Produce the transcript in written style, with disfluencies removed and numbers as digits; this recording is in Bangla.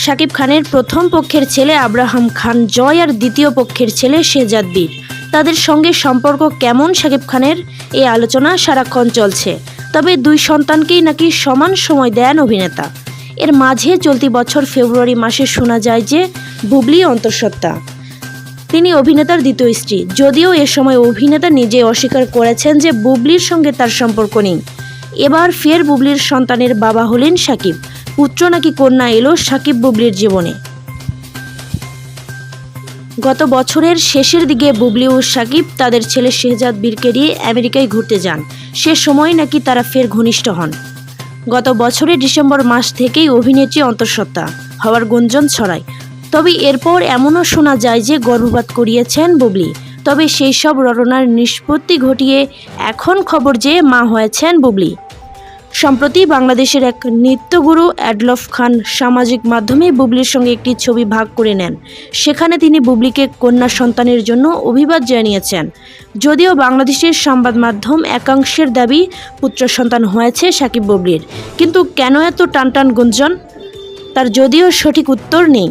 শাকিব খানের প্রথম পক্ষের ছেলে আব্রাহাম খান জয় আর দ্বিতীয় পক্ষের ছেলে শেহজাদ বীর, তাদের সঙ্গে সম্পর্ক কেমন শাকিব খানের, এই আলোচনা সারাক্ষণ চলছে। তবে দুই সন্তানকেই নাকি সমান সময় দেন অভিনেতা। এর মাঝে চলতি বছর ফেব্রুয়ারি মাসে শোনা যায় যে বুবলি অন্তঃসত্ত্বা, তিনি অভিনেতার দ্বিতীয় স্ত্রী। যদিও এ সময় অভিনেতা নিজে অস্বীকার করেছেন যে বুবলির সঙ্গে তার সম্পর্ক নেই। এবার ফের বুবলির সন্তানের বাবা হলেন শাকিব। পুত্র নাকি কন্যা এলো শাকিব বুবলির জীবনে। গত বছরের শেষের দিকে বুবলি ও শাকিব তাদের ছেলে শেহজাদ বীরকে নিয়ে আমেরিকায় ঘুরতে যান। সে সময় নাকি তারা ফের ঘনিষ্ঠ হন। গত বছরের ডিসেম্বর মাস থেকেই অভিনেত্রী অন্তঃসত্ত্বা হওয়ার গুঞ্জন ছড়ায়। তবে এরপর এমনও শোনা যায় যে গর্ভপাত করিয়েছেন বুবলি। তবে সেই সব রটনার নিষ্পত্তি ঘটিয়ে এখন খবর যে মা হয়েছেন বুবলি। সম্প্রতি বাংলাদেশের এক নৃত্যগুরু অ্যাডলফ খান সামাজিক মাধ্যমে বুবলির সঙ্গে একটি ছবি ভাগ করে নেন। সেখানে তিনি বুবলিকে কন্যা সন্তানের জন্য অভিবাদ জানিয়েছেন। যদিও বাংলাদেশের সংবাদ মাধ্যম একাংশের দাবি পুত্র সন্তান হয়েছে শাকিব বুবলির, কিন্তু কেন এত টানটান গুঞ্জন, তার যদিও সঠিক উত্তর নেই।